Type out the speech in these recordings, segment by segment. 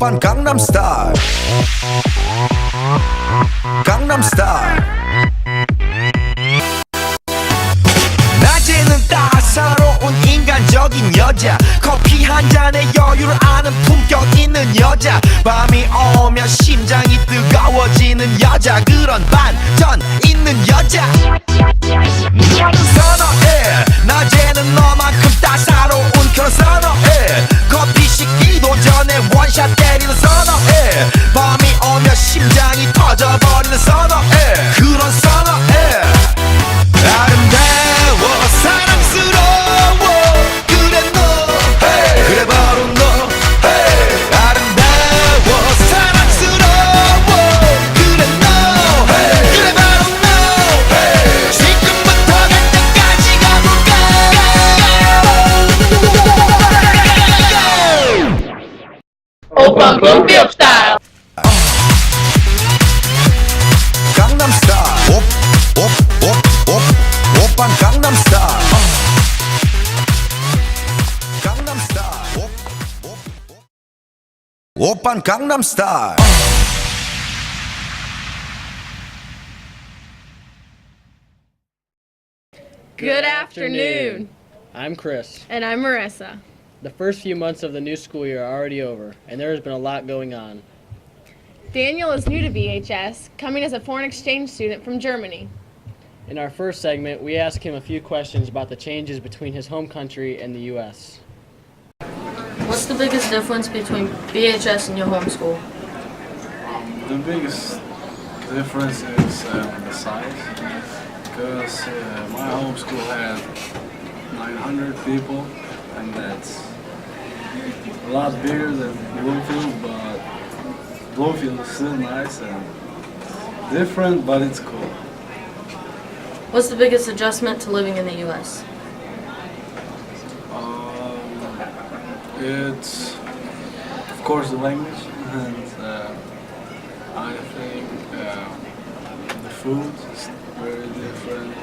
오빤 강남스타일 강남스타일 낮에는 따사로운 인간적인 여자 커피 한 잔에 여유를 아는 품격 있는 여자 밤이 오면 심장이 뜨거워지는 여자 그런 반전 있는 여자 너는 선어해 낮에는 너만큼 따사로운 그런 선어해 커피 식기도 전에 원샷 때리는 선어해 밤이 오면 심장이 터져버리는 선어해 그런 선어해 아름다워 사랑스러워 그래 너 hey. 그래 바로 너 hey. 아름다워 사랑스러워 그래 너 hey. 그래 바로 너 hey. 지금부터 갈 때까지 가볼까 오빤 Bloomfield style 강남 스타일 오빤 강남 스타일 강남 스타일 오빤 강남 스타일 Good afternoon. I'm Chris. And I'm Marissa. The first few months of the new school year are already over, and there has been a lot going on. Daniel is new to BHS, coming as a foreign exchange student from Germany. In our first segment, we asked him a few questions about the changes between his home country and the U.S. What's the biggest difference between BHS and your home school? The biggest difference is the size, because my home school had 900 people, and that's a lot bigger than Bloomfield, but Bloomfield is still nice and different, but it's cool. What's the biggest adjustment to living in the U.S.? It's, of course, the language, and I think the food is very different,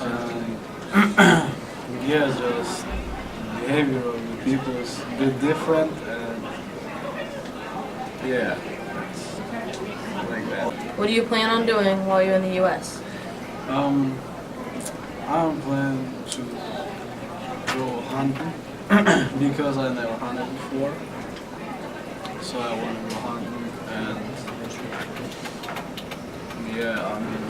and yeah, just the behavior of the people is a bit different, and yeah, it's like that. What do you plan on doing while you're in the U.S.? I'm planning to go hunting because I never hunted before, so I want to go hunting, and yeah, I mean,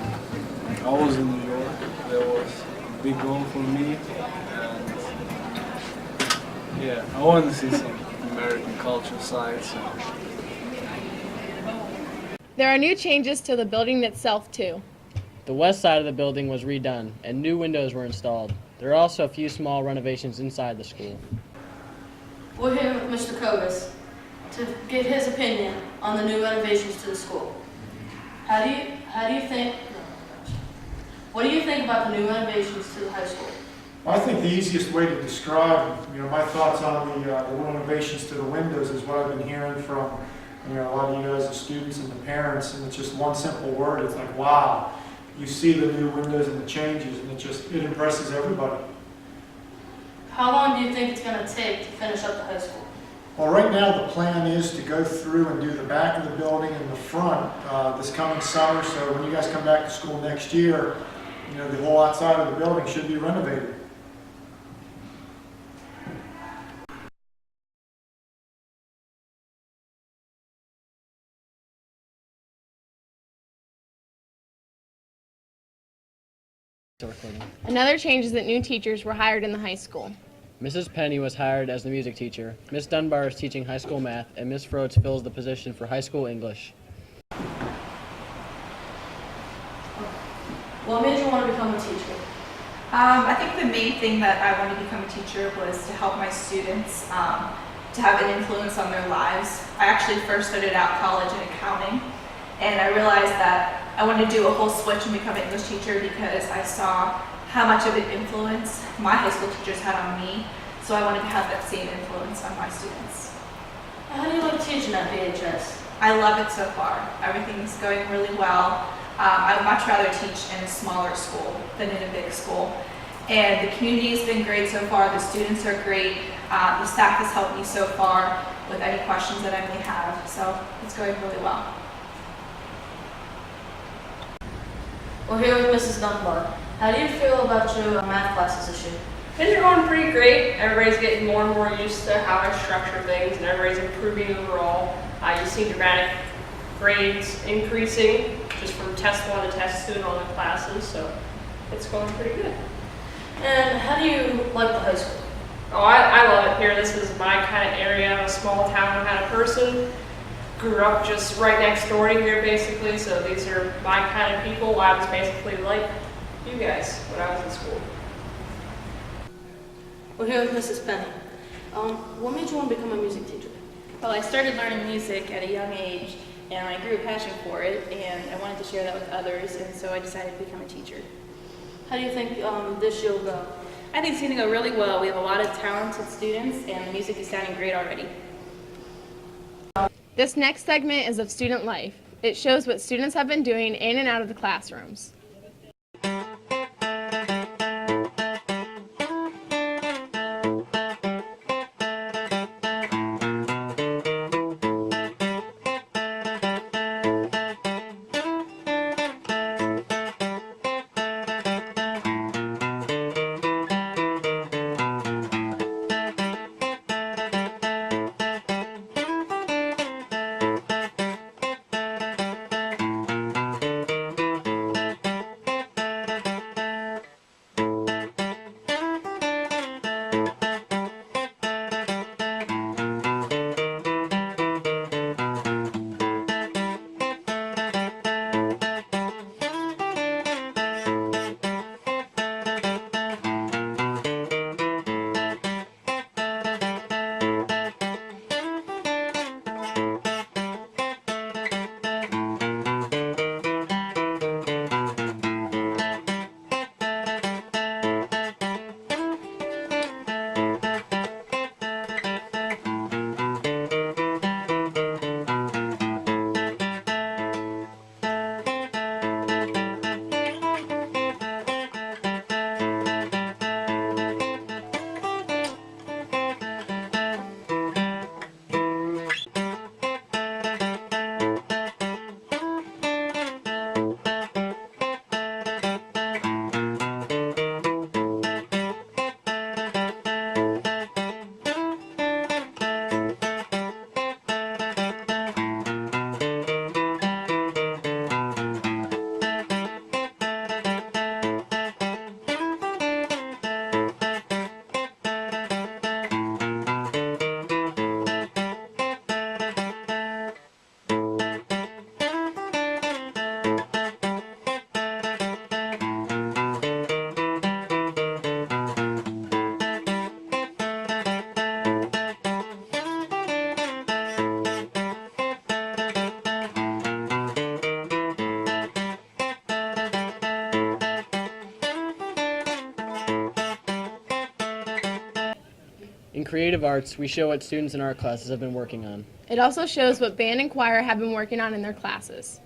I was in New York. That was a big goal for me, and yeah, I want to see some American culture sites. There are new changes to the building itself, too. The west side of the building was redone, and new windows were installed. There are also a few small renovations inside the school. We're here with Mr. Kovas to get his opinion on the new renovations to the school. How do you think? What do you think about the new renovations to the high school? I think the easiest way to describe, my thoughts on the renovations to the windows is what I've been hearing from, a lot of you guys, the students and the parents, and it's just one simple word. It's like, wow. You see the new windows and the changes, and it impresses everybody. How long do you think it's going to take to finish up the high school? Well, right now the plan is to go through and do the back of the building and the front this coming summer. So when you guys come back to school next year, the whole outside of the building should be renovated. Another change is that new teachers were hired in the high school. Mrs. Penny was hired as the music teacher. Miss Dunbar is teaching high school math, and Miss Froats fills the position for high school English. What made you want to become a teacher? I think the main thing that I wanted to become a teacher was to help my students to have an influence on their lives. I actually first started out college in accounting, and I realized that I wanted to do a whole switch and become an English teacher because I saw how much of an influence my high school teachers had on me, so I wanted to have that same influence on my students. How do you like teaching at BHS? I love it so far. Everything's going really well. I would much rather teach in a smaller school than in a big school. And the community has been great so far. The students are great. The staff has helped me so far with any questions that I may have, so it's going really well. We're here with Mrs. Dunbar. How do you feel about your math classes this year? Things are going pretty great. Everybody's getting more and more used to how I structure things, and everybody's improving overall. You see dramatic grades increasing just from test 1 to test 2 in all the classes, so it's going pretty good. And how do you like the high school? Oh, I love it here. This is my kind of area. I'm a small town kind of person. Grew up just right next door to here, basically, so these are my kind of people. I was basically like you guys when I was in school. We're here with Mrs. Penny. What made you want to become a music teacher? Well, I started learning music at a young age, and I grew a passion for it, and I wanted to share that with others, and so I decided to become a teacher. How do you think this year will go? I think it's going to go really well. We have a lot of talented students, and the music is sounding great already. This next segment is of student life. It shows what students have been doing in and out of the classrooms. In creative arts, we show what students in art classes have been working on. It also shows what band and choir have been working on in their classes.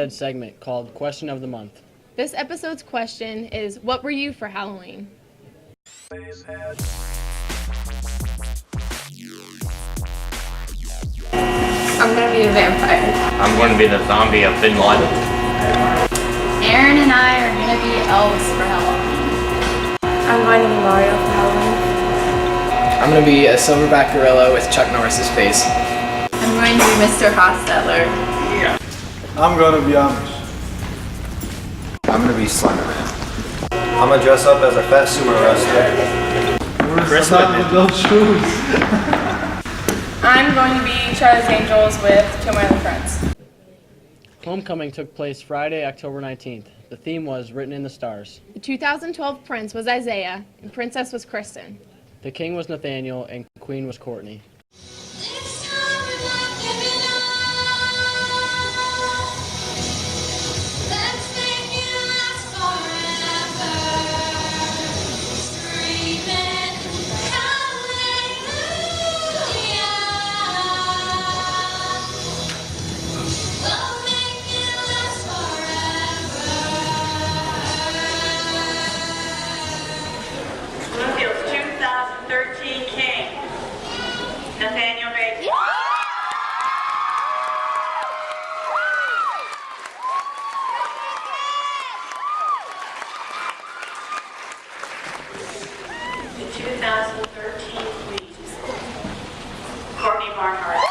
Ed segment called Question of the Month. This episode's question is, what were you for Halloween? I'm gonna be a vampire. I'm going to be the zombie of Bin Laden. Aaron and I are gonna be elves for Halloween. I'm going to be Mario for Halloween. I'm going to be a silverback gorilla with Chuck Norris's face. I'm going to be Mr. Hostetler. I'm gonna be Amish. I'm gonna be Slenderman. I'm gonna dress up as a fat sumo wrestler. Chris with those shoes. I'm going to be Charlie's Angels with two of my other friends. Homecoming took place Friday, October 19th. The theme was Written in the Stars. The 2012 prince was Isaiah, and princess was Kristen. The king was Nathaniel, and queen was Courtney. Bloomfield's 2013 king, Nathaniel Baker. The 2013 queen, Courtney Barnhart.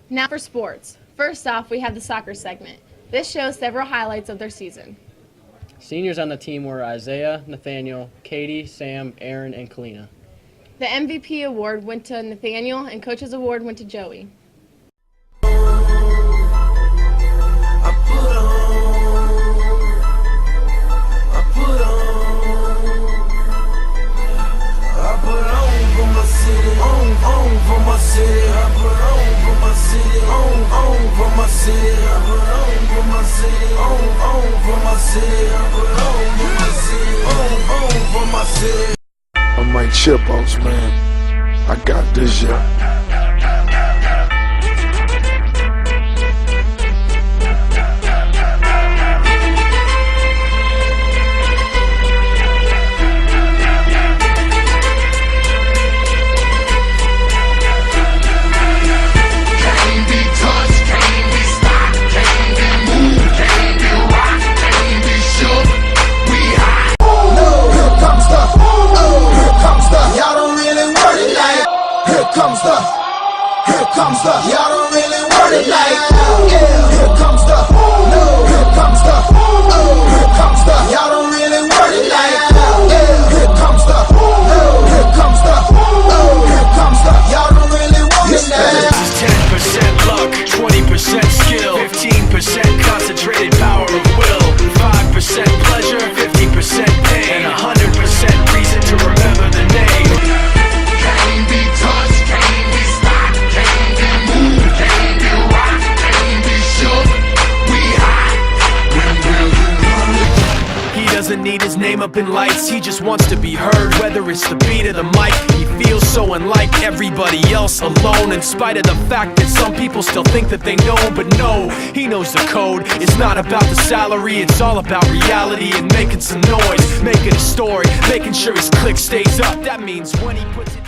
Now for sports. First off, we have the soccer segment. This shows several highlights of their season. Seniors on the team were Isaiah, Nathaniel, Katie, Sam, Aaron, and Kalina. The MVP award went to Nathaniel, and Coach's award went to Joey. I'm like Chipos, man. I got this, yeah. Y'all don't really want it like, yeah. Here comes the, no. Here comes the, oh. Here comes the, y'all don't really want it like, yeah. Here comes the, no. Here comes the, oh. Here comes the, y'all don't really want it like. 10% luck, 20% skill, 15% concentrated power of will, 5% pleasure, 50% pain, and 100% reason to remember the name. Can't be touched, can't be stopped, can't be moved, can't be rocked, can't be shook. We hot when we're He doesn't need his name up in lights, he just wants to be heard. Whether it's the beat of the mic, he feels so unlike everybody else, alone. In spite of the fact that some people still think that they know, but no, he knows the code. It's not about the salary, it's all about reality and making some noise, making a story, making sure his click stays up. That means when he puts it down.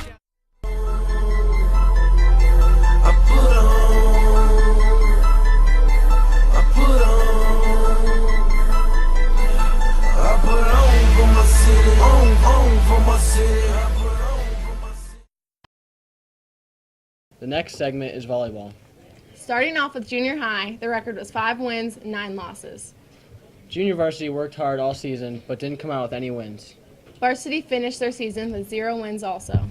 The next segment is volleyball. Starting off with junior high, the record was 5 wins, 9 losses. Junior varsity worked hard all season, but didn't come out with any wins. Varsity finished their season with 0 wins also.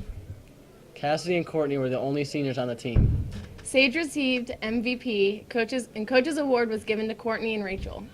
Cassidy and Courtney were the only seniors on the team. Sage received MVP, Coach's Award was given to Courtney and Rachel.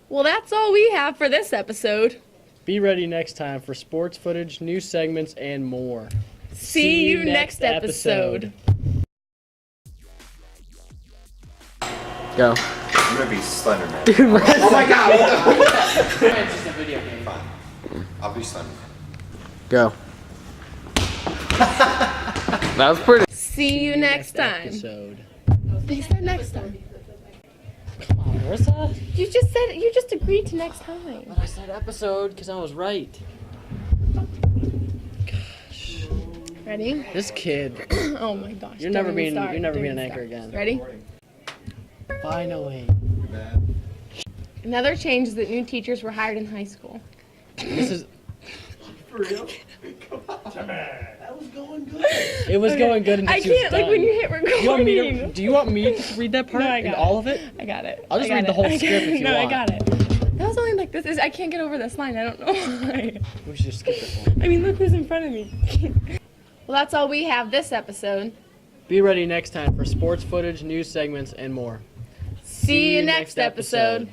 Well, that's all we have for this episode. Be ready next time for sports footage, news segments, and more. See you next episode. Go. I'm gonna be Slenderman. Dude, oh my god! It's just a video game. Fine. I'll be Slenderman. Go. That was pretty. See you next time. Episode. They said next time. Come on, Marissa. You just agreed to next time. But I said episode because I was right. Gosh. Ready? This kid. Oh my gosh. You're never don't being even start. you're never Don't being an even anchor start. again. Ready? Finally. Another change is that new teachers were hired in high school. This is. For real? Come on. That was going good. It was going good until I she was can't, like, done. when you hit recording. Do you want me to read that part No, I and got all it. of it? I got it. I'll just I got read the it. whole I got script it. if you No, want. I got it. That was only like this. I can't get over this line. I don't know why. We should just skip it one. I mean, look who's in front of me. Well, that's all we have this episode. Be ready next time for sports footage, news segments, and more. See you next episode.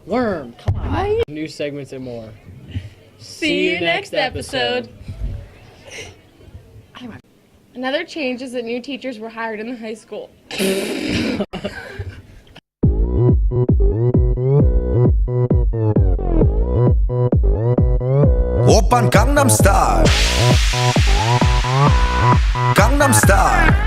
Worm, come on. News segments and more. See you next episode. Another change is that new teachers were hired in the high school. 오빤 강남스타일 강남스타일